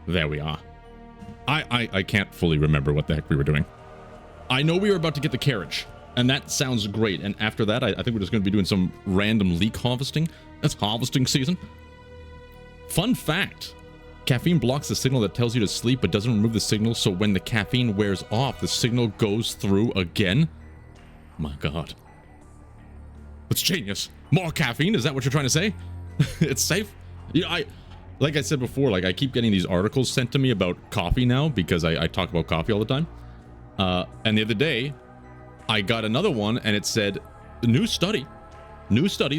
There we are. I can't fully remember what the heck we were doing. I know we were about to get the carriage, and that sounds great. And after that, I think we're just going to be doing some random leek harvesting. That's harvesting season. Fun fact. Caffeine blocks the signal that tells you to sleep, but doesn't remove the signal, so when the caffeine wears off, the signal goes through again. My god. It's genius. More caffeine, is that what you're trying to say? It's safe? You know, like I said before, like I keep getting these articles sent to me about coffee now, because I talk about coffee all the time. And the other day, I got another one, and it said, new study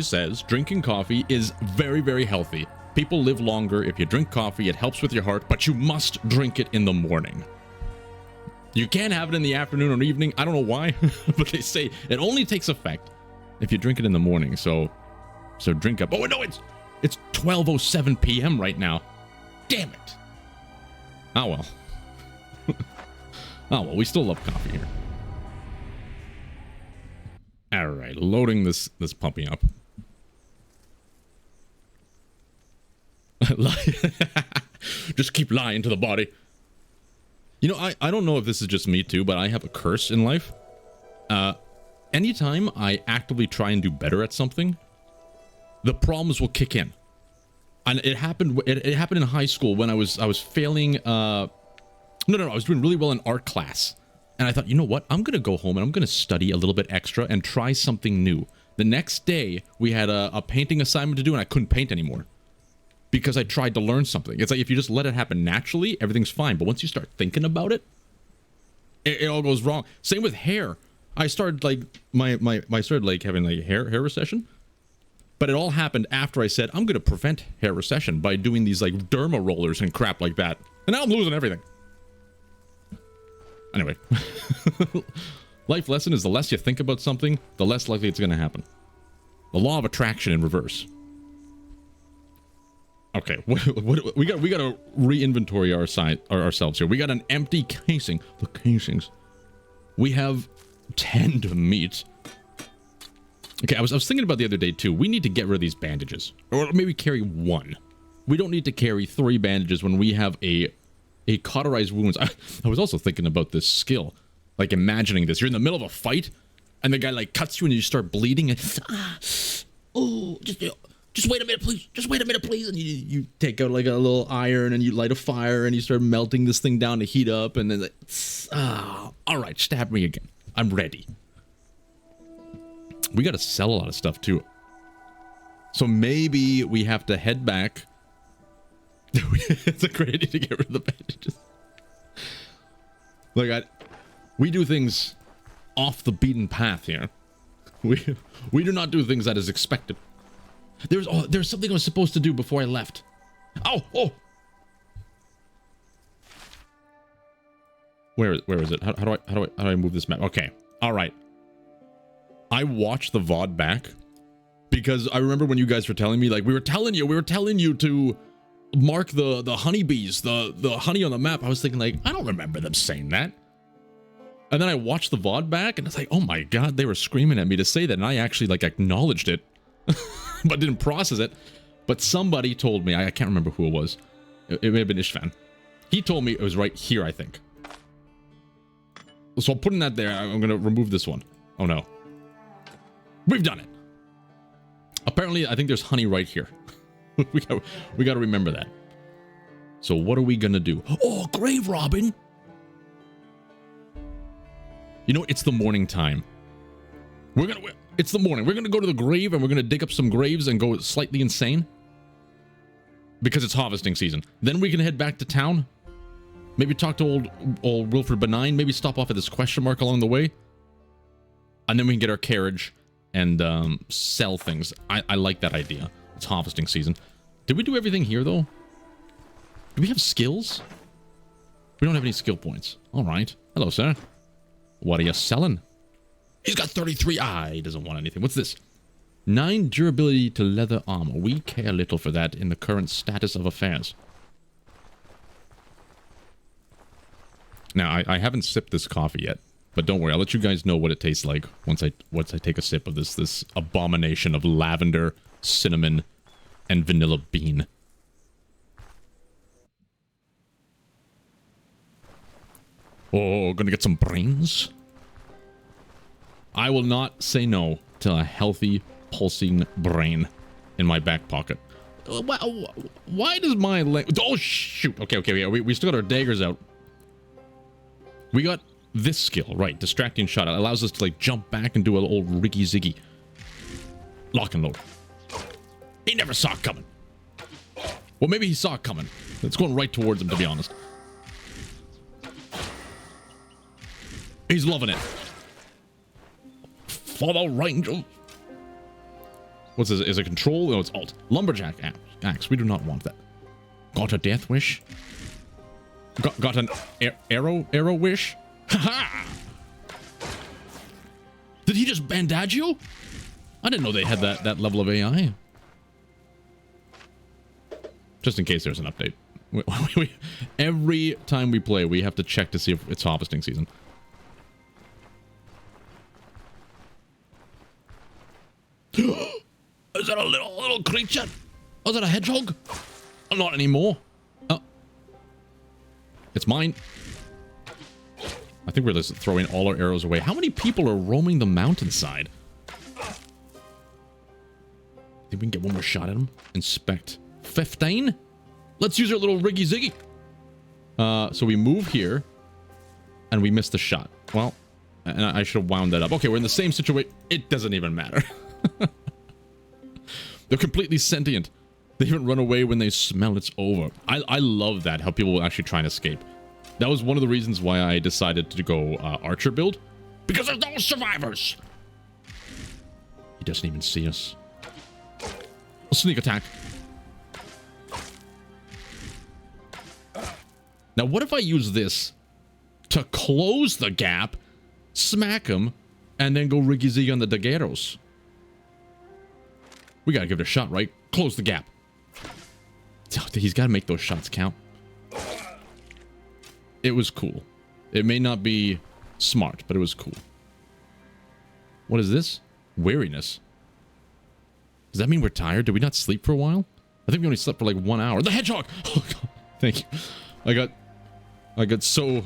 says drinking coffee is very, very healthy. People live longer if you drink coffee. It helps with your heart, but you must drink it in the morning. You can't have it in the afternoon or evening. I don't know why, but they say it only takes effect if you drink it in the morning. So drink up. Oh no, it's 12:07 p.m. right now. Damn it. Oh well. Oh well, we still love coffee here. All right, loading this puppy up. Just keep lying to the body. You know, I don't know if this is just me too, but I have a curse in life. Anytime I actively try and do better at something, the problems will kick in. And it happened in high school when I was failing I was doing really well in art class. And I thought, you know what? I'm going to go home and I'm going to study a little bit extra and try something new. The next day, we had a painting assignment to do and I couldn't paint anymore. Because I tried to learn something. It's like if you just let it happen naturally, everything's fine. But once you start thinking about it, it all goes wrong. Same with hair. I started like I started like having like hair recession. But it all happened after I said I'm gonna prevent hair recession by doing these like derma rollers and crap like that. And now I'm losing everything. Anyway. Life lesson is the less you think about something, the less likely it's gonna happen. The law of attraction in reverse. Okay, we got to re-inventory ourselves here. We got an empty casing. The casings. We have 10 to meet. Okay, I was thinking about the other day too. We need to get rid of these bandages, or maybe carry one. We don't need to carry 3 bandages when we have a cauterized wounds. I was also thinking about this skill, like imagining this. You're in the middle of a fight, and the guy like cuts you, and you start bleeding. And just wait a minute, please. Just wait a minute, please. And you take out like a little iron and you light a fire and you start melting this thing down to heat up. And then, all right, stab me again. I'm ready. We got to sell a lot of stuff too. So maybe we have to head back. It's a great idea to get rid of the bandages. Look, we do things off the beaten path here. We do not do things that is expected. There's something I was supposed to do before I left. Oh! Where is it? How do I move this map? Okay. All right. I watched the VOD back because I remember when you guys were telling me, like, we were telling you to mark the honeybees, the honey on the map. I was thinking, like, I don't remember them saying that. And then I watched the VOD back and it's like, oh my god, they were screaming at me to say that, and I actually like acknowledged it. But didn't process it. But somebody told me, I can't remember who it was. It may have been Ishvan. He told me it was right here, I think. So I'm putting that there. I'm going to remove this one. Oh no. We've done it. Apparently, I think there's honey right here. we got to remember that. So what are we going to do? Oh, grave robbing. You know, it's the morning time. It's the morning. We're going to go to the grave and we're going to dig up some graves and go slightly insane. Because it's harvesting season. Then we can head back to town. Maybe talk to old Wilfred Benign. Maybe stop off at this question mark along the way. And then we can get our carriage and sell things. I like that idea. It's harvesting season. Did we do everything here though? Do we have skills? We don't have any skill points. All right. Hello, sir. What are you selling? He's got 33. He doesn't want anything. What's this? 9 durability to leather armor. We care little for that in the current status of affairs. Now, I haven't sipped this coffee yet, but don't worry. I'll let you guys know what it tastes like once I take a sip of this abomination of lavender, cinnamon, and vanilla bean. Oh, gonna get some brains? I will not say no to a healthy, pulsing brain in my back pocket. Why does my leg... Oh, shoot. Okay. We still got our daggers out. We got this skill, right. Distracting shot. It allows us to, like, jump back and do a little Riggy Ziggy. Lock and load. He never saw it coming. Well, maybe he saw it coming. It's going right towards him, to be honest. He's loving it. Follow Ranger. What's this? Is it control? No, it's alt. Lumberjack axe. We do not want that. Got a death wish? Got an arrow wish? Haha! Did he just bandage you? I didn't know they had that level of AI. Just in case there's an update. Every time we play, we have to check to see if it's harvesting season. Is that a little creature? Oh, is that a hedgehog? Oh, not anymore. Oh. It's mine. I think we're just throwing all our arrows away. How many people are roaming the mountainside? Think we can get one more shot at him? Inspect. 15? Let's use our little Riggy Ziggy. So we move here. And we missed the shot. Well, and I should have wound that up. Okay, we're in the same situation. It doesn't even matter. They're completely sentient. They even run away when they smell it's over. I love that, how people will actually try and escape. That was one of the reasons why I decided to go archer build. Because there's no survivors. He doesn't even see us. A sneak attack. Now, what if I use this to close the gap, smack him, and then go Riggy Ziggy on the daguerreos? We gotta give it a shot, right? Close the gap. He's gotta make those shots count. It was cool. It may not be smart, but it was cool. What is this? Weariness. Does that mean we're tired? Did we not sleep for a while? I think we only slept for like 1 hour. The hedgehog! Oh, God. Thank you. I got so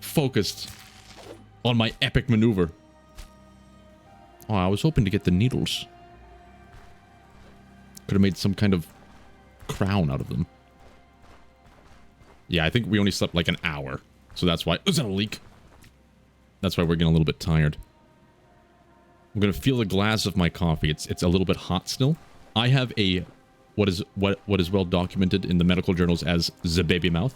focused on my epic maneuver. Oh, I was hoping to get the needles. Could have made some kind of crown out of them. Yeah, I think we only slept like an hour. So that's why... Is that a leak? That's why we're getting a little bit tired. I'm going to feel the glass of my coffee. It's a little bit hot still. I have a... What is well documented in the medical journals as the baby mouth.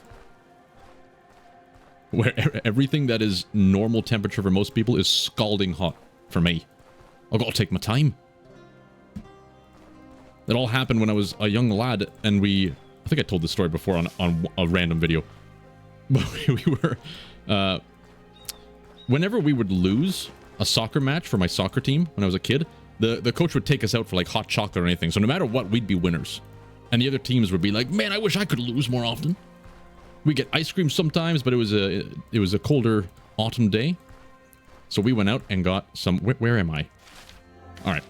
Where everything that is normal temperature for most people is scalding hot for me. I've got to take my time. It all happened when I was a young lad, and I think I told this story before on a random video. But we were, whenever we would lose a soccer match for my soccer team when I was a kid, the coach would take us out for like hot chocolate or anything. So no matter what, we'd be winners. And the other teams would be like, man, I wish I could lose more often. We get ice cream sometimes, but it was a colder autumn day. So we went out and got some, where am I? All right.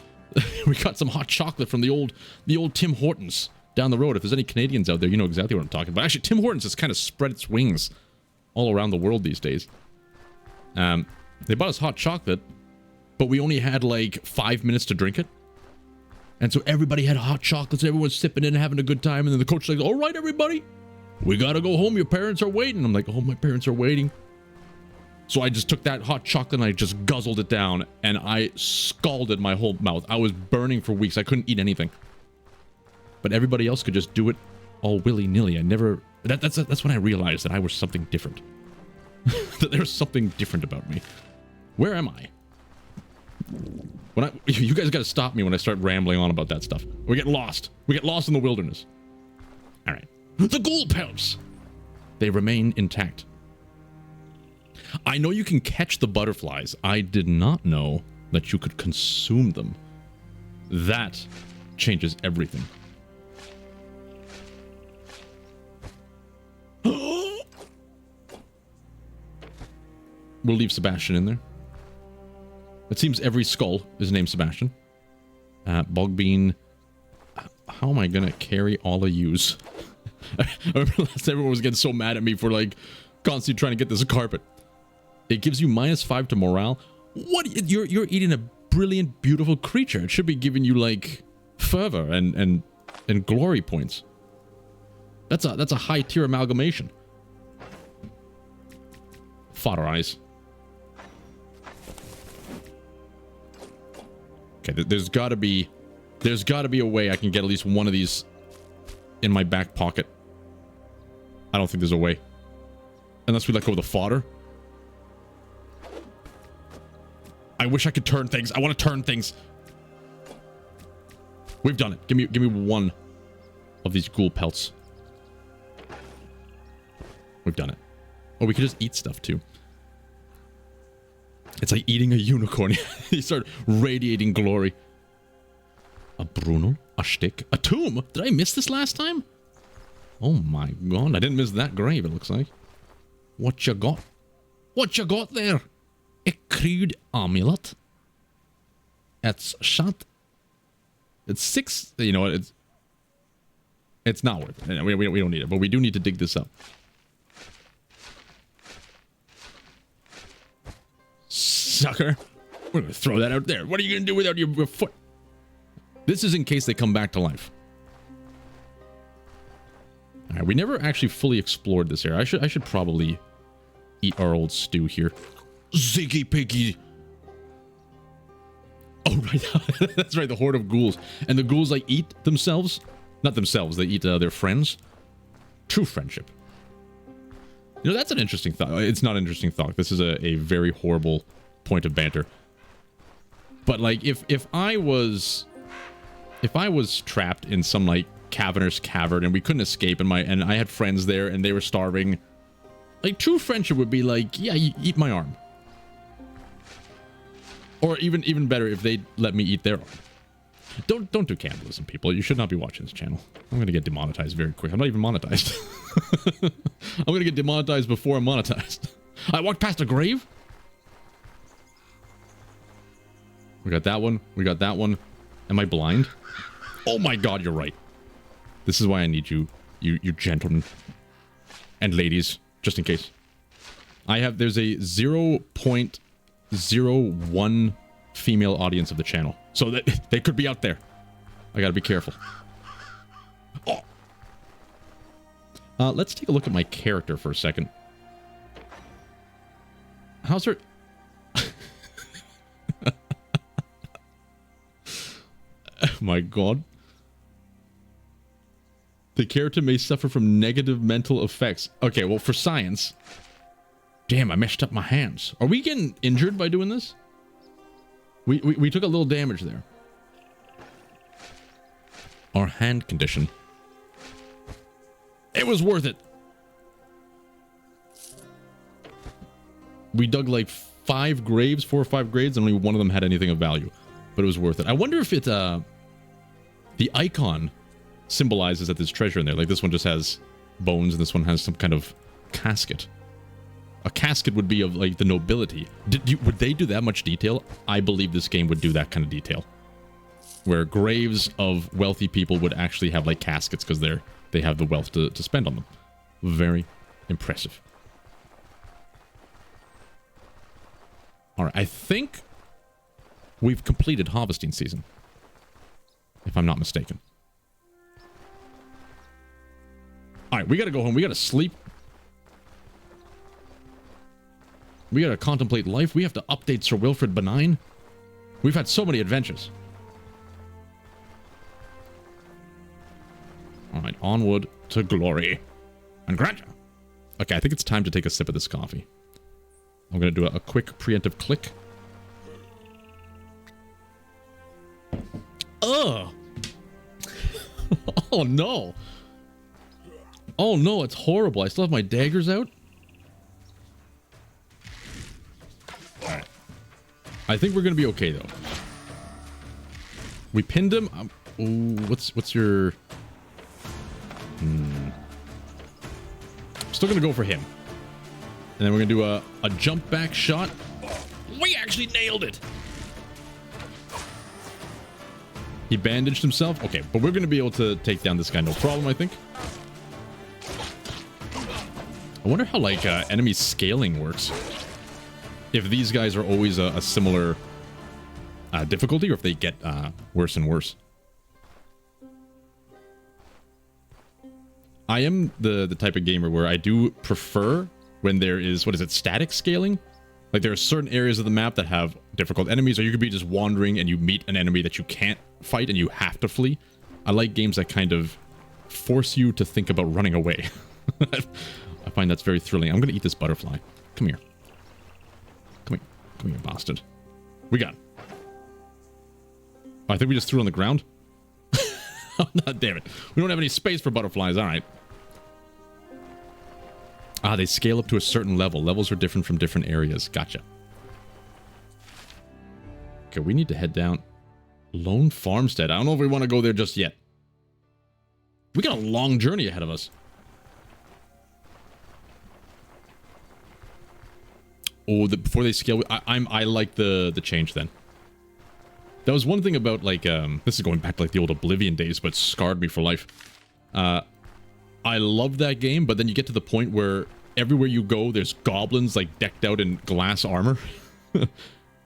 We got some hot chocolate from the old Tim Hortons down the road. If there's any Canadians out there, you know exactly what I'm talking about. Actually, Tim Hortons has kind of spread its wings all around the world these days. They bought us hot chocolate, but we only had like 5 minutes to drink it. And so everybody had hot chocolates, everyone was sipping it and having a good time. And then the coach was like, all right, everybody, we got to go home. Your parents are waiting. I'm like, oh, my parents are waiting. So I just took that hot chocolate and I just guzzled it down, and I scalded my whole mouth. I was burning for weeks. I couldn't eat anything. But everybody else could just do it all willy-nilly. I never... That's when I realized that I was something different. That there was something different about me. Where am I? You guys got to stop me when I start rambling on about that stuff. We get lost. We get lost in the wilderness. All right. The ghoul pelts! They remain intact. I know you can catch the butterflies. I did not know that you could consume them. That changes everything. We'll leave Sebastian in there. It seems every skull is named Sebastian. Bogbean. How am I gonna carry all of yous? I remember last time everyone was getting so mad at me for like constantly trying to get this carpet. It gives you -5 to morale. What? You're eating a brilliant, beautiful creature. It should be giving you like fervor and glory points. That's a high tier amalgamation. Fodder eyes. Okay, there's got to be a way I can get at least one of these in my back pocket. I don't think there's a way. Unless we let go of the fodder. I wish I could turn things. I want to turn things. We've done it. Give me one of these ghoul pelts. We've done it. Oh, we could just eat stuff too. It's like eating a unicorn. You start radiating glory. A Bruno, a stick, a tomb. Did I miss this last time? Oh my god, I didn't miss that grave, it looks like. What you got? What you got there? A crude amulet. It's shot. It's 6. You know what? It's not worth it. We don't need it, but we do need to dig this up. Sucker. We're going to throw that out there. What are you going to do without your foot? This is in case they come back to life. All right, we never actually fully explored this area. I should probably eat our old stew here. Ziggy Piggy. Oh, right. That's right, the horde of ghouls. And the ghouls, like, eat themselves. Not themselves, they eat their friends. True friendship. You know, that's an interesting thought. It's not an interesting thought. This is a very horrible point of banter. But, like, if I was trapped in some, like, cavernous cavern and we couldn't escape and I had friends there and they were starving, like, true friendship would be like, yeah, you eat my arm. Or even better, if they let me eat their arm. Don't do cannibalism, people. You should not be watching this channel. I'm gonna get demonetized very quick. I'm not even monetized. I'm gonna get demonetized before I'm monetized. I walked past a grave. We got that one. We got that one. Am I blind? Oh my god, you're right. This is why I need you gentlemen and ladies, just in case. There's a 0.01 female audience of the channel. So that they could be out there. I gotta be careful. Oh. Let's take a look at my character for a second. How's her... Oh my god. The character may suffer from negative mental effects. Okay, well, for science... Damn, I messed up my hands. Are we getting injured by doing this? We took a little damage there. Our hand condition. It was worth it. We dug like 4 or 5 graves, and only one of them had anything of value. But it was worth it. I wonder if it, the icon symbolizes that there's treasure in there. Like this one just has bones, and this one has some kind of casket. A casket would be of, like, the nobility. Would they do that much detail? I believe this game would do that kind of detail. Where graves of wealthy people would actually have, like, caskets because they have the wealth to spend on them. Very impressive. Alright, I think we've completed harvesting season. If I'm not mistaken. Alright, we gotta go home. We gotta sleep. We gotta contemplate life. We have to update Sir Wilfred Benign. We've had so many adventures. Alright, onward to glory. And Grandeur. Okay, I think it's time to take a sip of this coffee. I'm gonna do a quick preemptive click. Ugh! Oh no! Oh no, it's horrible. I still have my daggers out. I think we're gonna be okay though. We pinned him. Ooh, what's your? Still gonna go for him, and then we're gonna do a jump back shot. We actually nailed it. He bandaged himself. Okay, but we're gonna be able to take down this guy no problem, I think. I wonder how, like, enemy scaling works. if these guys are always a similar difficulty, or if they get worse and worse. I am the type of gamer where I do prefer when there is, what is it, static scaling? Like there are certain areas of the map that have difficult enemies, or you could be just wandering and you meet an enemy that you can't fight and you have to flee. I like games that kind of force you to think about running away. I find that's very thrilling. I'm going to eat this butterfly. Come here. Come here. Come here, bastard. We got him. Oh, I think we just threw it on the ground. Oh, no, damn it. We don't have any space for butterflies. All right. Ah, they scale up to a certain level. Levels are different from different areas. Gotcha. Okay, we need to head down. Lone Farmstead. I don't know if we want to go there just yet. We got a long journey ahead of us. Oh, before they scale, I like the change then. That was one thing about, like, this is going back to, like, the old Oblivion days, but scarred me for life. I love that game, but then you get to the point where everywhere you go, there's goblins, like, decked out in glass armor.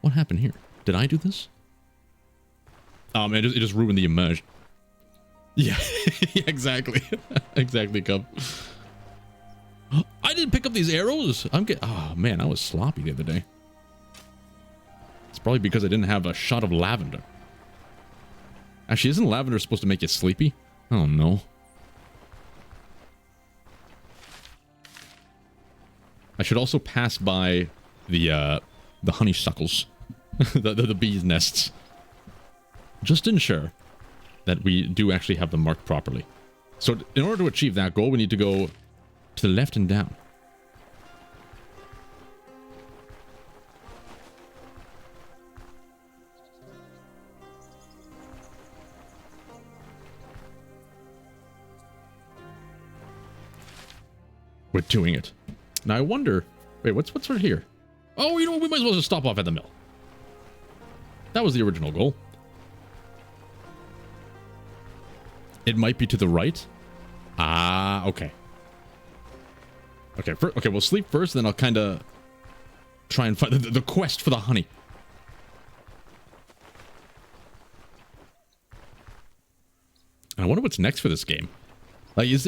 What happened here? Did I do this? It just ruined the immersion. Yeah, yeah, exactly. Exactly, Cub. I didn't pick up these arrows. Oh, man, I was sloppy the other day. It's probably because I didn't have a shot of lavender. Actually, isn't lavender supposed to make you sleepy? Oh, no. I should also pass by the honeysuckles, the bees' nests, just to ensure that we do actually have them marked properly. So in order to achieve that goal, we need to go to the left and down. We're doing it. Now I wonder... Wait, what's right here? Oh, you know what? We might as well just stop off at the mill. That was the original goal. It might be to the right. Ah, okay. Okay, okay, we'll sleep first, then I'll kind of try and find the quest for the honey. And I wonder what's next for this game. Like, is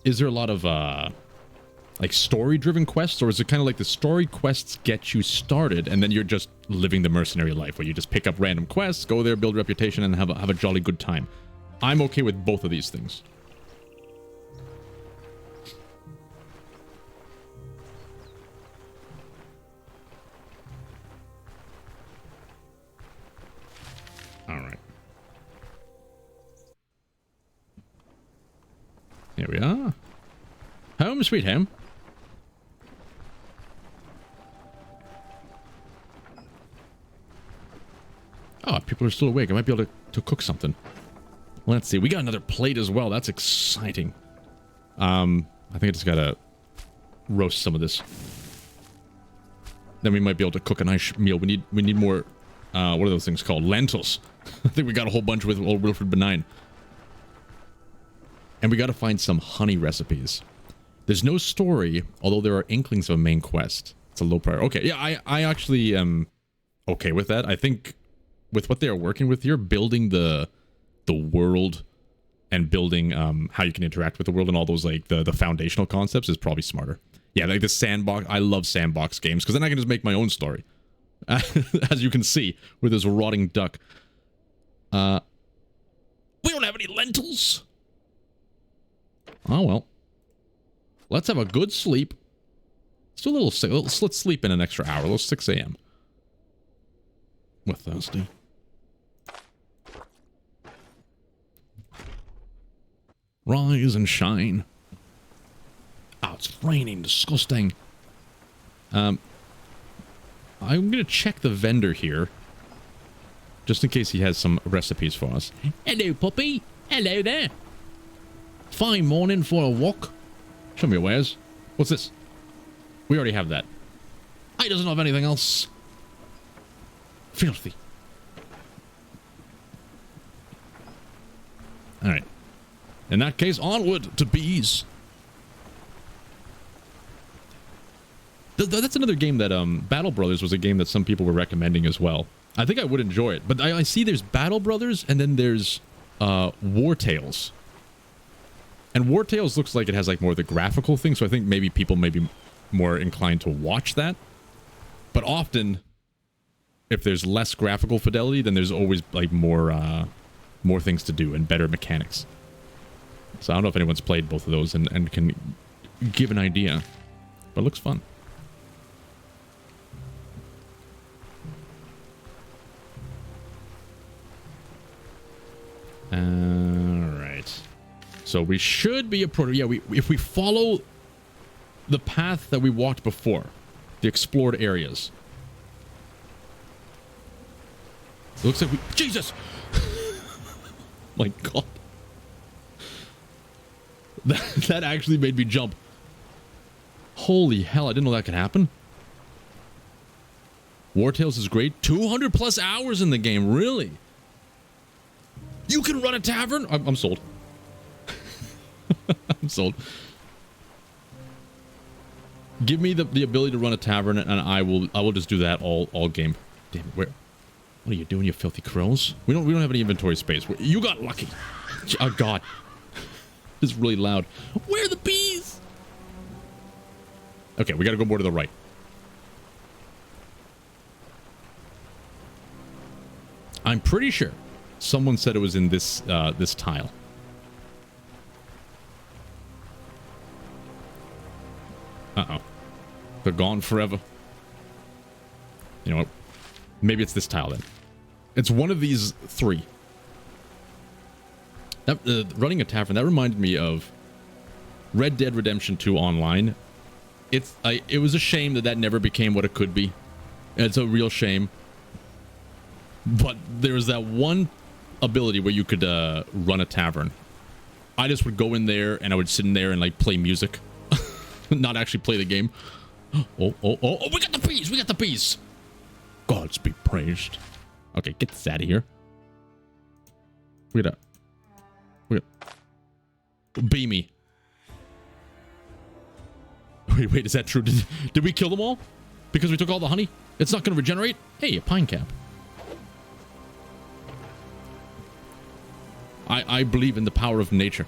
there a lot of like story-driven quests, or is it kind of like the story quests get you started, and then you're just living the mercenary life, where you just pick up random quests, go there, build reputation, and have a jolly good time? I'm okay with both of these things. All right. Here we are. Home sweet home. Oh, people are still awake. I might be able to cook something. Let's see. We got another plate as well. That's exciting. I think I just gotta roast some of this. Then we might be able to cook a nice meal. We need more. What are those things called? Lentils. I think we got a whole bunch with old Wilfred Benign. And we got to find some honey recipes. There's no story, although there are inklings of a main quest. It's a low priority. Okay, yeah, I actually am okay with that. I think with what they are working with here, building the world and building how you can interact with the world and all those, like, the foundational concepts is probably smarter. Yeah, like the sandbox. I love sandbox games because then I can just make my own story. As you can see with this rotting duck. We don't have any lentils. Oh, well. Let's have a good sleep. Let's sleep in an extra hour. Let's 6 a.m. We're thirsty. Rise and shine. Oh, it's raining. Disgusting. I'm going to check the vendor here. Just in case he has some recipes for us. Hello, puppy. Hello there. Fine morning for a walk. Show me your wares. What's this? We already have that. He doesn't have anything else. Filthy. Alright. In that case, onward to bees. That's another game that Battle Brothers was a game that some people were recommending as well. I think I would enjoy it, but I see there's Battle Brothers and then there's War Tales. And War Tales looks like it has like more of the graphical thing, so I think maybe people may be more inclined to watch that. But often, if there's less graphical fidelity, then there's always like more things to do and better mechanics. So I don't know if anyone's played both of those and can give an idea, but it looks fun. All right. So we should be approaching. Yeah, if we follow the path that we walked before, the explored areas. It looks like we... Jesus! My God. That actually made me jump. Holy hell, I didn't know that could happen. War Tales is great. 200 plus hours in the game, really? You can run a tavern? I'm sold. I'm sold. Give me the ability to run a tavern, and I will just do that all game. Damn it! What are you doing, you filthy crows? We don't have any inventory space. You got lucky. Oh God, this is really loud. Where are the bees? Okay, we got to go more to the right. I'm pretty sure someone said it was in this this tile. Uh-oh. They're gone forever. You know what? Maybe it's this tile then. It's one of these three. That, running a tavern, that reminded me of Red Dead Redemption 2 Online. It was a shame that never became what it could be. It's a real shame. But there was that one ability where you could run a tavern. I just would go in there and I would sit in there and like play music. Not actually play the game. Oh, we got the bees! We got the bees! Gods be praised. Okay, get this out of here. We got bee me. Wait, is that true? Did we kill them all? Because we took all the honey? It's not going to regenerate? Hey, a pine cap. I believe in the power of nature.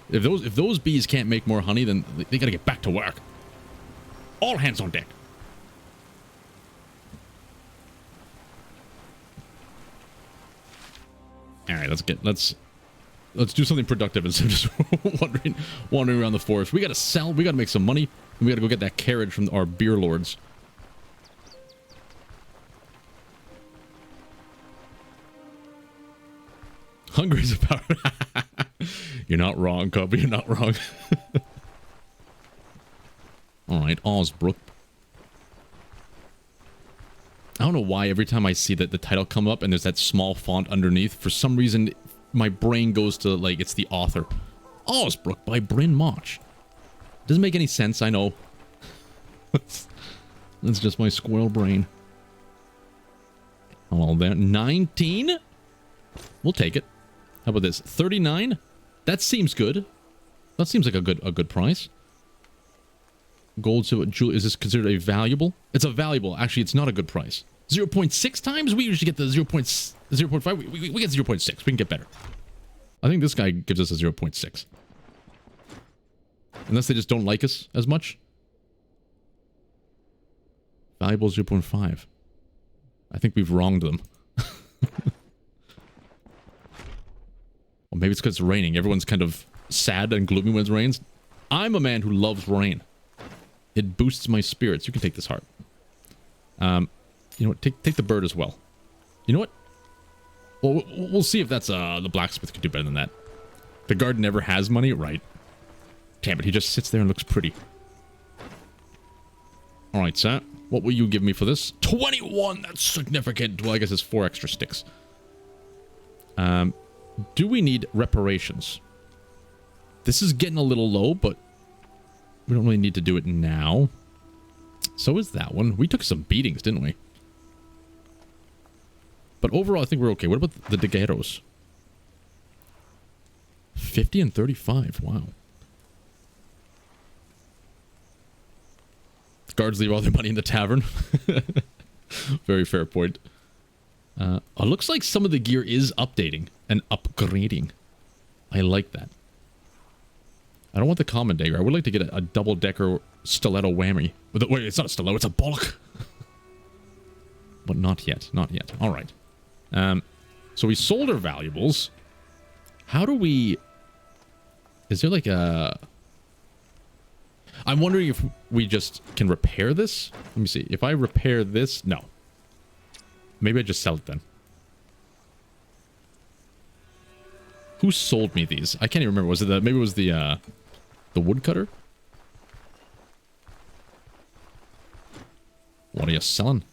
If those bees can't make more honey, then they gotta get back to work. All hands on deck. All right, let's do something productive instead of just wandering around the forest. We gotta sell. We gotta make some money. And we gotta go get that carriage from our beer lords. Hungry is a power. You're not wrong, Cubby. You're not wrong. Alright, Osbrook. I don't know why every time I see that the title come up and there's that small font underneath, for some reason my brain goes to like it's the author. Osbrook by Bryn Mawr. Doesn't make any sense, I know. That's just my squirrel brain. All there. 19? We'll take it. How about this? 39? That seems good. That seems like a good price. Gold, so jewelry, is this considered a valuable? It's a valuable. Actually, it's not a good price. 0.6 times? We usually get the 0.5. We get 0.6. We can get better. I think this guy gives us a 0.6. Unless they just don't like us as much. Valuable 0.5. I think we've wronged them. Well, maybe it's because it's raining. Everyone's kind of sad and gloomy when it rains. I'm a man who loves rain. It boosts my spirits. You can take this heart. You know what? Take the bird as well. You know what? Well, we'll see if that's the blacksmith could do better than that. The guard never has money, right? Damn it, he just sits there and looks pretty. All right, sir. What will you give me for this? 21. That's significant. Well, I guess it's 4 extra sticks. Do we need reparations? This is getting a little low, but we don't really need to do it now. So is that one. We took some beatings, didn't we? But overall, I think we're okay. What about the daguerreos? 50 and 35. Wow. Guards leave all their money in the tavern. Very fair point. It looks like some of the gear is updating and upgrading. I like that. I don't want the common dagger. I would like to get a double-decker stiletto whammy. Wait, it's not a stiletto, it's a bollock. But not yet, not yet. All right. So we sold our valuables. How do we... Is there like a... I'm wondering if we just can repair this. Let me see. If I repair this... No. Maybe I just sell it then. Who sold me these? I can't even remember. Was it maybe it was the woodcutter? What are you selling?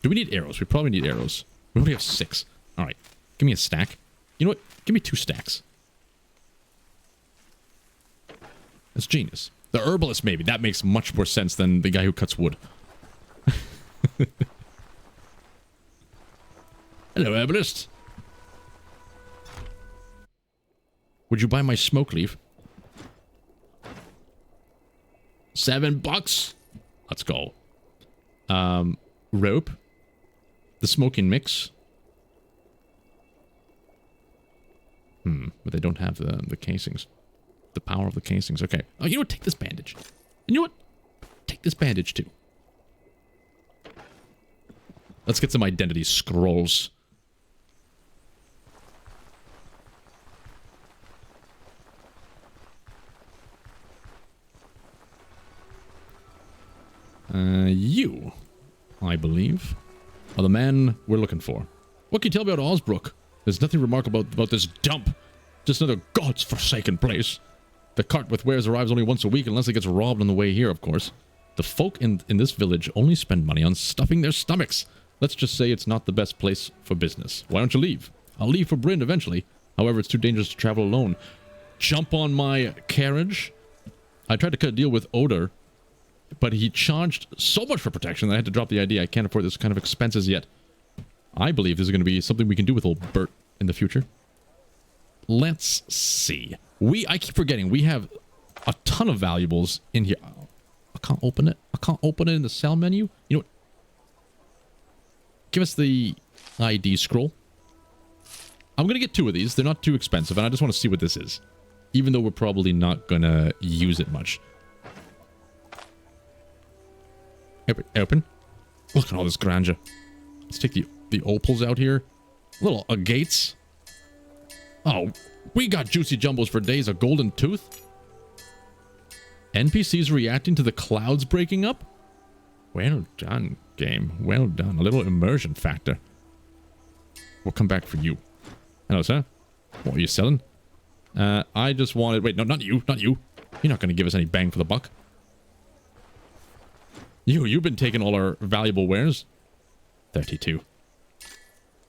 Do we need arrows? We probably need arrows. We only have 6. All right. Give me a stack. You know what? Give me 2 stacks. That's genius. The herbalist, maybe. That makes much more sense than the guy who cuts wood. Hello, herbalist. Would you buy my smoke leaf? $7. Let's go. Rope. The smoking mix. But they don't have the casings. The power of the casings. Okay. Oh, you know what? Take this bandage. And you know what? Take this bandage too. Let's get some identity scrolls. You, I believe, are the man we're looking for. What can you tell me about Osbrook? There's nothing remarkable about this dump. Just another god's forsaken place. The cart with wares arrives only once a week, unless it gets robbed on the way here, of course. The folk in this village only spend money on stuffing their stomachs. Let's just say it's not the best place for business. Why don't you leave? I'll leave for Bryn eventually. However, it's too dangerous to travel alone. Jump on my carriage? I tried to cut a deal with Oder, but he charged so much for protection that I had to drop the idea. I can't afford this kind of expenses yet. I believe this is going to be something we can do with old Bert in the future. Let's see. I keep forgetting, we have a ton of valuables in here. I can't open it. I can't open it in the sell menu. You know what? Give us the ID scroll. I'm going to get 2 of these. They're not too expensive, and I just want to see what this is. Even though we're probably not going to use it much. Open. Look at all this grandeur. Let's take the opals out here. Little agates. Oh, we got juicy jumbos for days. A golden tooth. NPCs reacting to the clouds breaking up. Well done, game. Well done. A little immersion factor. We'll come back for you. Hello, sir. What are you selling? I just wanted... Wait, no, not you. Not you. You're not going to give us any bang for the buck. You've been taking all our valuable wares. 32.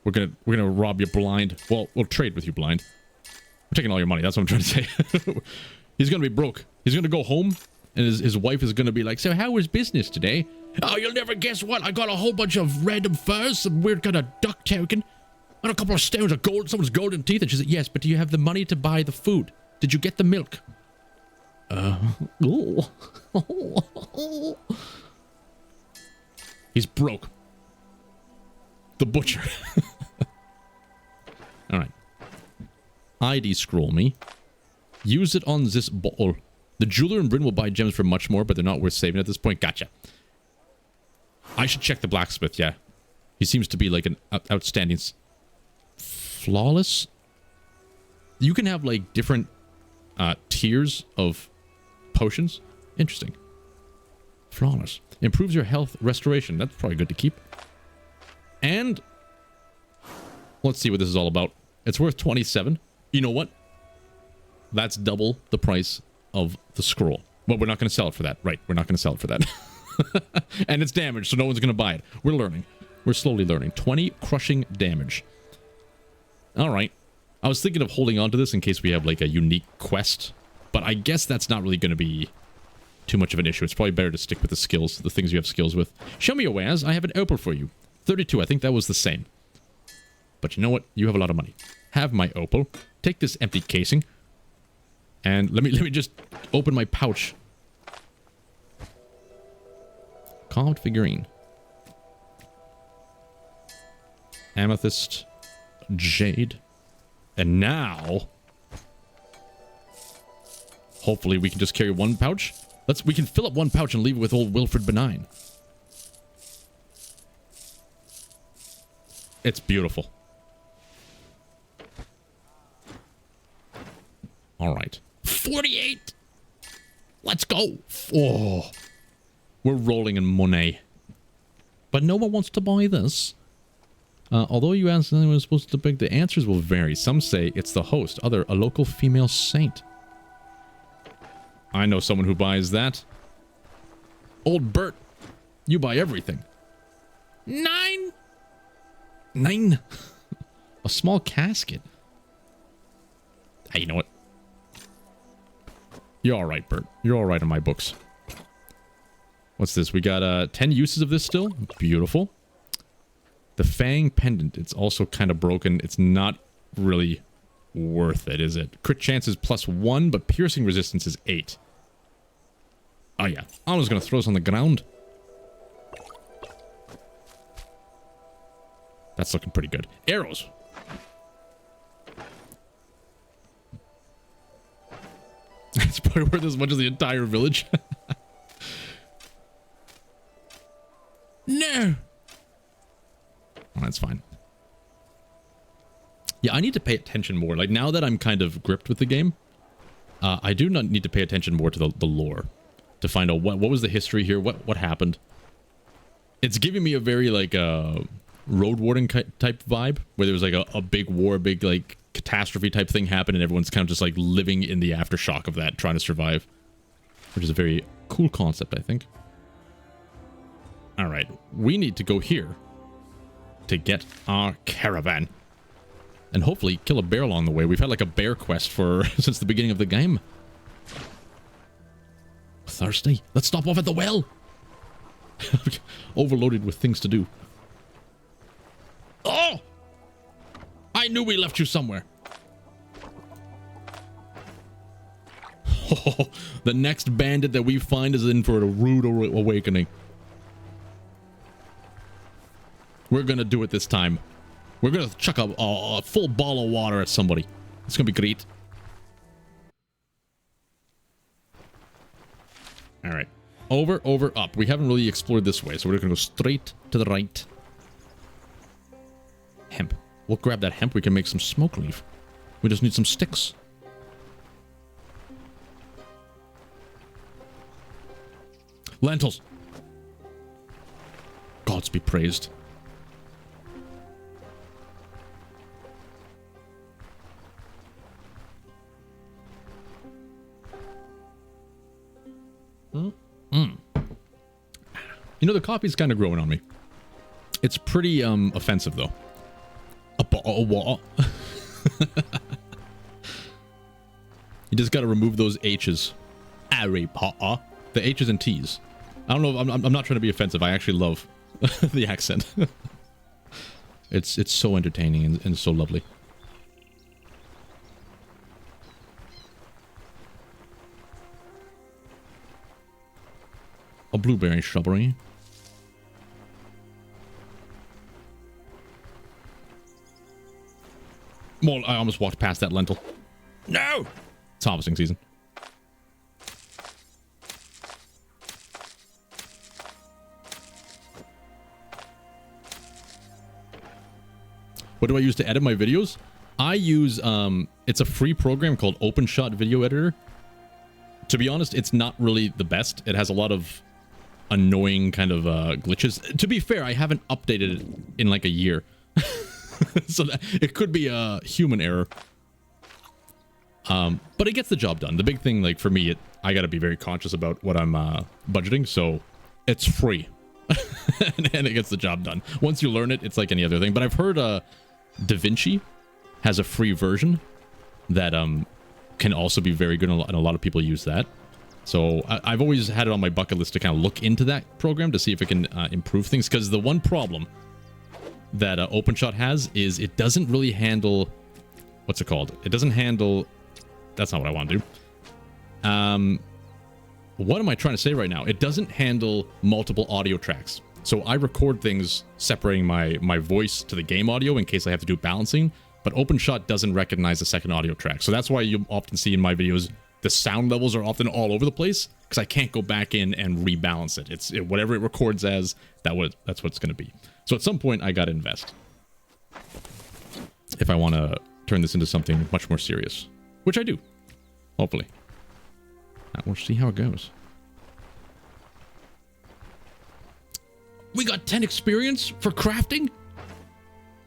We're gonna rob you blind. Well, we'll trade with you blind. We're taking all your money. That's what I'm trying to say. He's gonna be broke. He's gonna go home, and his wife is gonna be like, "So how was business today?" "Oh, you'll never guess what. I got a whole bunch of random furs, some weird kind of duck token, and a couple of stones of gold, someone's golden teeth." And she said, "Yes, but do you have the money to buy the food? Did you get the milk?" He's broke. The butcher. Alright. ID scroll me. Use it on this ball. The jeweler and Bryn will buy gems for much more, but they're not worth saving at this point. Gotcha. I should check the blacksmith, yeah. He seems to be like an outstanding... Flawless? You can have like different tiers of potions. Interesting. Flawless. Improves your health restoration. That's probably good to keep. And let's see what this is all about. It's worth 27. You know what? That's double the price of the scroll. But we're not going to sell it for that. Right, we're not going to sell it for that. And it's damaged, so no one's going to buy it. We're learning. We're slowly learning. 20 crushing damage. All right. I was thinking of holding on to this in case we have like a unique quest. But I guess that's not really going to be too much of an issue. It's probably better to stick with the skills, the things you have skills with. Show me your wares. I have an opal for you. 32. I think that was the same. But you know what? You have a lot of money. Have my opal. Take this empty casing. And let me just open my pouch. Carved figurine. Amethyst. Jade. And now... hopefully we can just carry one pouch. We can fill up one pouch and leave it with old Wilfred Benign. It's beautiful. All right. 48! Let's go! Oh. We're rolling in money. But no one wants to buy this. Although you asked if anyone was supposed to pick, the answers will vary. Some say it's the host, a local female saint. I know someone who buys that. Old Bert, you buy everything. 9? 9? A small casket. Hey, you know what? You're alright, Bert. You're alright in my books. What's this? We got 10 uses of this still. Beautiful. The Fang Pendant. It's also kind of broken. It's not really worth it, is it? Crit chance is +1, but piercing resistance is 8. Oh, yeah. I'm just going to throw this on the ground. That's looking pretty good. Arrows. It's probably worth as much as the entire village. No. Oh, that's fine. Yeah, I need to pay attention more. Like, now that I'm kind of gripped with the game, I do not need to pay attention more to the lore. To find out what was the history here, what happened. It's giving me a very, like, road warning type vibe, where there was, like, a big war, big, like, catastrophe type thing happened, and everyone's kind of just, like, living in the aftershock of that, trying to survive. Which is a very cool concept, I think. Alright, we need to go here to get our caravan. And hopefully kill a bear along the way. We've had, like, a bear quest for since the beginning of the game. Thirsty. Let's stop off at the well. Overloaded with things to do. Oh! I knew we left you somewhere. Oh, the next bandit that we find is in for a rude awakening. We're gonna do it this time. We're gonna chuck a full ball of water at somebody. It's gonna be great. Alright. Over, over, up. We haven't really explored this way, so we're gonna go straight to the right. Hemp. We'll grab that hemp. We can make some smoke leaf. We just need some sticks. Lentils. Gods be praised. You know, the coffee's kind of growing on me. It's pretty offensive, though. You just got to remove those H's. Harry Potter. The H's and T's. I don't know. I'm not trying to be offensive. I actually love the accent. It's so entertaining and so lovely. A blueberry shrubbery. Well, I almost walked past that lentil. No! It's harvesting season. What do I use to edit my videos? I use, it's a free program called OpenShot Video Editor. To be honest, it's not really the best. It has a lot of annoying kind of glitches. To be fair, I haven't updated it in like a year. So it could be a human error. But it gets the job done. The big thing, like, for me, I gotta be very conscious about what I'm budgeting, so it's free. and it gets the job done. Once you learn it, it's like any other thing. But I've heard DaVinci has a free version that can also be very good, and a lot of people use that. So I've always had it on my bucket list to kind of look into that program to see if it can improve things, because the one problem that OpenShot has is it doesn't really handle... What's it called? It doesn't handle... That's not what I want to do. what am I trying to say right now? It doesn't handle multiple audio tracks. So I record things separating my voice to the game audio in case I have to do balancing, but OpenShot doesn't recognize the second audio track. So that's why you often see in my videos, the sound levels are often all over the place because I can't go back in and rebalance it. Whatever it records as, that's what it's going to be. So at some point, I got to invest if I want to turn this into something much more serious, which I do, hopefully. We'll see how it goes. We got 10 experience for crafting?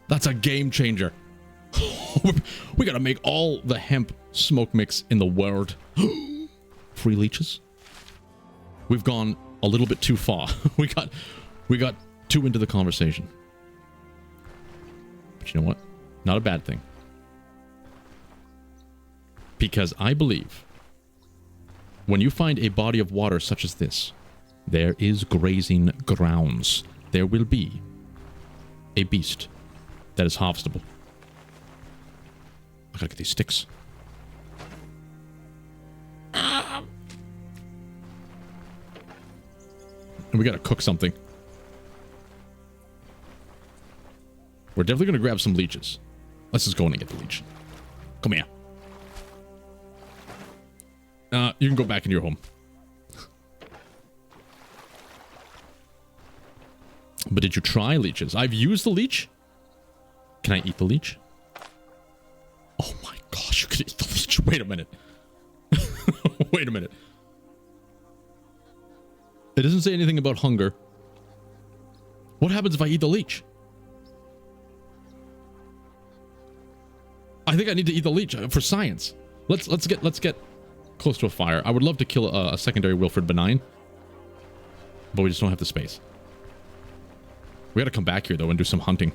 That's a game changer. We gotta make all the hemp smoke mix in the world. Free leeches? We've gone a little bit too far. We got too into the conversation. But you know what? Not a bad thing. Because I believe when you find a body of water such as this, there is grazing grounds. There will be a beast that is harvestable. I gotta get these sticks. And we gotta cook something. We're definitely gonna grab some leeches. Let's just go in and get the leech. Come here. You can go back into your home. But did you try leeches? I've used the leech. Can I eat the leech? Oh my gosh, you could eat the leech. Wait a minute. Wait a minute. It doesn't say anything about hunger. What happens if I eat the leech? I think I need to eat the leech for science. Let's get close to a fire. I would love to kill a secondary Wilfred Benign, but we just don't have the space. We gotta come back here though and do some hunting.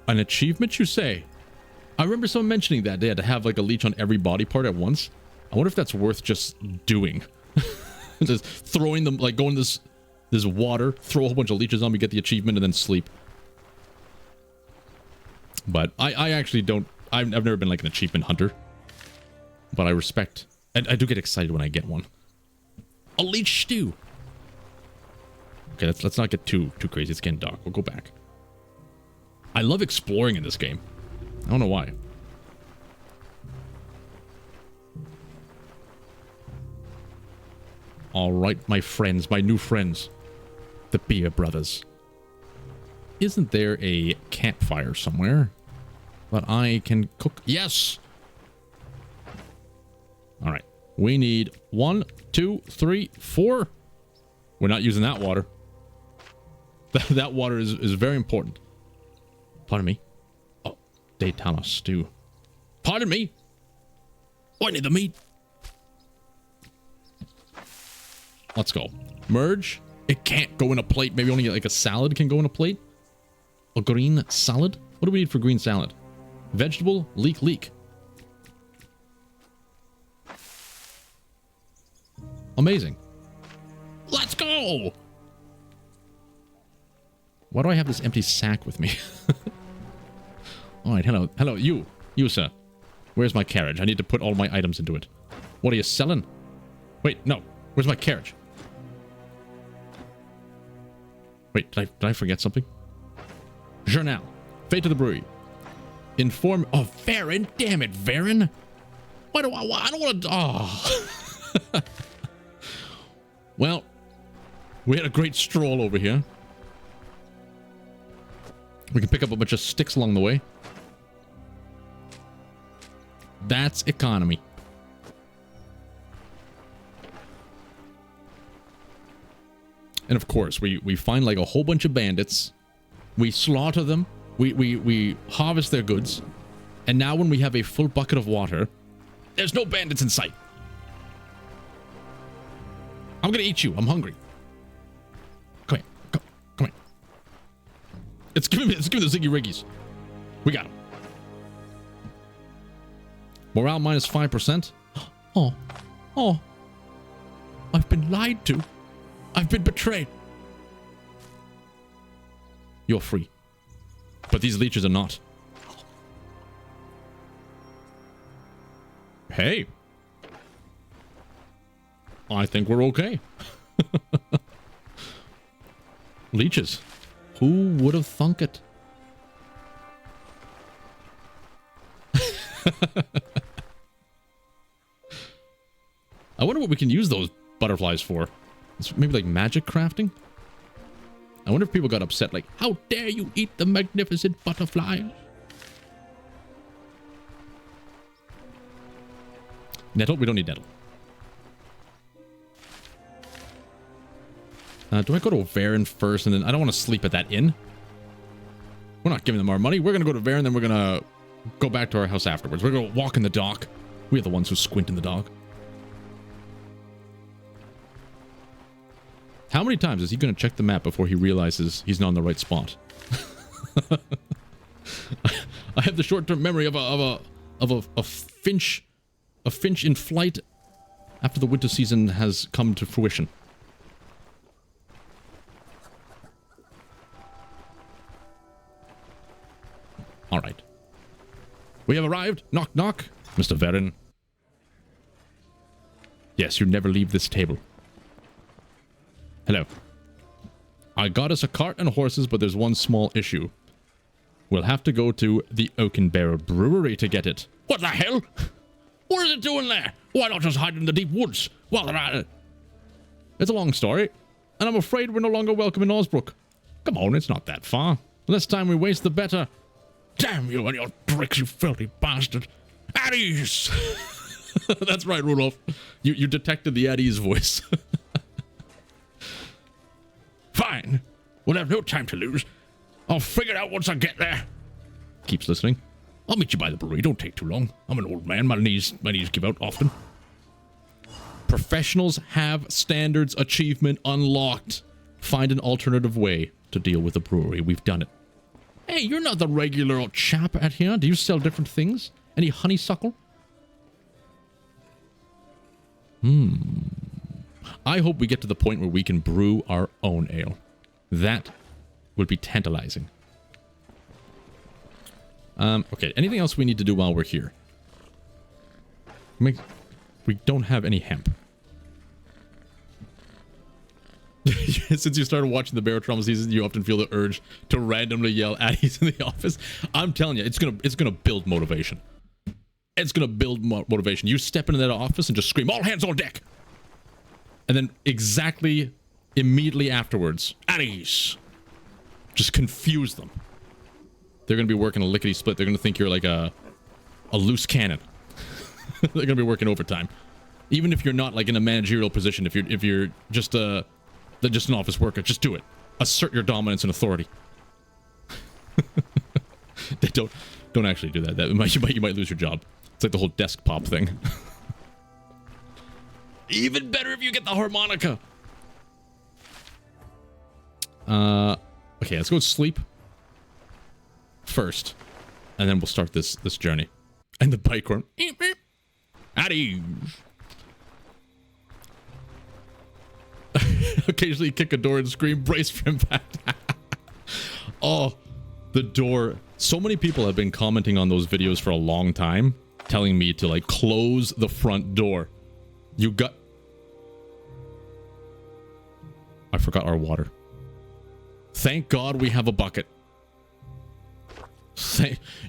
An achievement, you say? I remember someone mentioning that they had to have like a leech on every body part at once. I wonder if that's worth just doing. Just throwing them, like going this water, throw a whole bunch of leeches on me, get the achievement, and then sleep. But I actually don't. I've never been like an achievement hunter. But I respect. I do get excited when I get one. A leech stew. Okay, let's not get too crazy. It's getting dark. We'll go back. I love exploring in this game. I don't know why. All right, my friends, my new friends, the Beer Brothers. Isn't there a campfire somewhere that I can cook? Yes! All right. We need 1, 2, 3, 4. We're not using that water. That water is very important. Pardon me. Oh, Daytona stew. Pardon me. Oh, I need the meat. Let's go. Merge. It can't go in a plate. Maybe only like a salad can go in a plate. A green salad? What do we need for green salad? Vegetable, leek. Amazing. Let's go! Why do I have this empty sack with me? Alright, hello, you, sir. Where's my carriage? I need to put all my items into it. What are you selling? Wait, no. Where's my carriage? Wait, did I forget something? Journal. Fate to the brewery. Inform... Oh, Varen. Damn it, Varen. Why do I don't want to... Oh. Well, we had a great stroll over here. We can pick up a bunch of sticks along the way. That's economy. And of course, we find like a whole bunch of bandits. We slaughter them. We harvest their goods. And now when we have a full bucket of water, there's no bandits in sight. I'm gonna eat you. I'm hungry. Come here. Come here. Let's give me the Ziggy Riggies. We got him. Morale minus 5%. Oh. I've been lied to. I've been betrayed. You're free. But these leeches are not. Hey. I think we're okay. Leeches. Who would have thunk it? I wonder what we can use those butterflies for. It's maybe like magic crafting? I wonder if people got upset like, how dare you eat the magnificent butterflies? Nettle? We don't need nettle. Do I go to Varen first and then I don't want to sleep at that inn? We're not giving them our money. We're going to go to Varen, then we're going to go back to our house afterwards. We're going to walk in the dock. We are the ones who squint in the dock. How many times is he going to check the map before he realizes he's not in the right spot? I have the short-term memory of a finch in flight after the winter season has come to fruition. All right. We have arrived. Knock, knock. Mr. Varen. Yes, you never leave this table. Hello. I got us a cart and horses, but there's one small issue. We'll have to go to the Oakenbearer Brewery to get it. What the hell? What is it doing there? Why not just hide in the deep woods while they're at it? It's a long story, and I'm afraid we're no longer welcome in Osbrook. Come on, it's not that far. The less time we waste, the better. Damn you and your tricks, you filthy bastard. At ease! That's right, Rudolph. You detected the at ease voice. Fine. We'll have no time to lose. I'll figure it out once I get there. Keeps listening. I'll meet you by the brewery. Don't take too long. I'm an old man. My knees give out often. Professionals have standards achievement unlocked. Find an alternative way to deal with the brewery. We've done it. Hey, you're not the regular old chap at here. Do you sell different things? Any honeysuckle? I hope we get to the point where we can brew our own ale. That would be tantalizing. Okay, anything else we need to do while we're here? We don't have any hemp. Since you started watching the Barotrauma season, you often feel the urge to randomly yell Addies in the office. I'm telling you, it's gonna build motivation. It's gonna build motivation. You step into that office and just scream, all hands on deck! And then exactly immediately afterwards, Addies! Just confuse them. They're gonna be working a lickety-split. They're gonna think you're like a loose cannon. They're gonna be working overtime. Even if you're not like in a managerial position, if you're just an office worker, just do it. Assert your dominance and authority. They don't actually do that. You might lose your job. It's like the whole desk pop thing. Even better if you get the harmonica. Okay, let's go sleep first, and then we'll start this journey. And the bike horn. At ease. Occasionally kick a door and scream, brace for impact. Oh, the door. So many people have been commenting on those videos for a long time, telling me to like close the front door. I forgot our water. Thank God we have a bucket.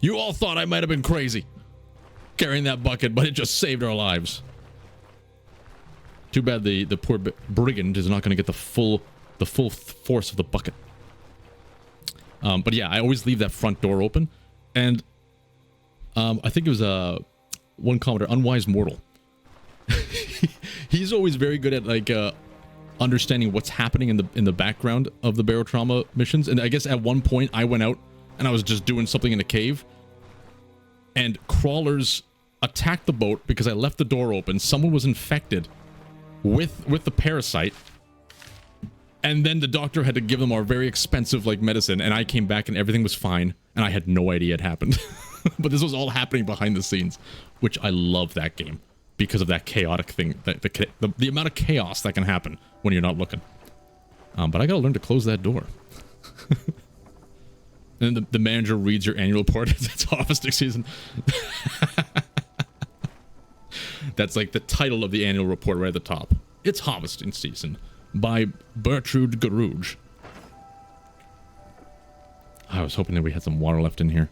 You all thought I might have been crazy carrying that bucket, but it just saved our lives. Too bad the poor brigand is not going to get the full force of the bucket. But yeah, I always leave that front door open, and I think it was one commenter, Unwise Mortal. He's always very good at like understanding what's happening in the background of the Barotrauma missions. And I guess at one point I went out and I was just doing something in a cave, and crawlers attacked the boat because I left the door open. Someone was infected with the parasite, and then the doctor had to give them our very expensive like medicine, and I came back and everything was fine, and I had no idea it happened. But this was all happening behind the scenes, which I love that game because of that chaotic thing, the amount of chaos that can happen when you're not looking. But I gotta learn to close that door. And then the manager reads your annual report. It's harvesting season. That's like the title of the annual report right at the top. It's harvesting season by Bertrude Garouge. I was hoping that we had some water left in here.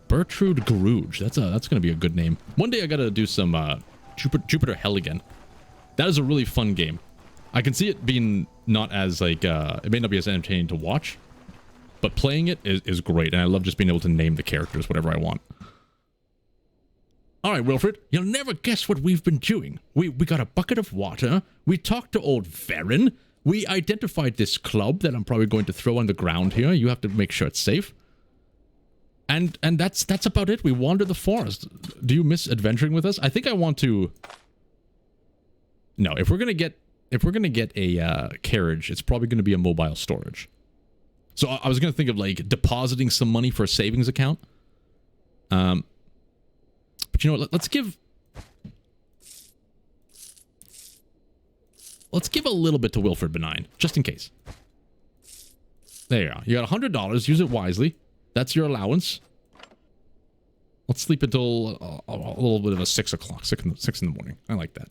Bertrude Garouge. That's gonna be a good name. One day I gotta do some Jupiter Hell again. That is a really fun game. I can see it being not as like it may not be as entertaining to watch, but playing it is great, and I love just being able to name the characters whatever I want. All right, Wilfred, you'll never guess what we've been doing. We got a bucket of water. We talked to old Varen. We identified this club that I'm probably going to throw on the ground here. You have to make sure it's safe. And that's about it. We wander the forest. Do you miss adventuring with us? I think I want to. No, if we're gonna get a carriage, it's probably gonna be a mobile storage. So I was gonna think of like depositing some money for a savings account. But you know what? Let's give a little bit to Wilfred Benign, just in case. There you are. You got $100. Use it wisely. That's your allowance. Let's sleep until a little bit of a 6 o'clock, 6 in the morning. I like that.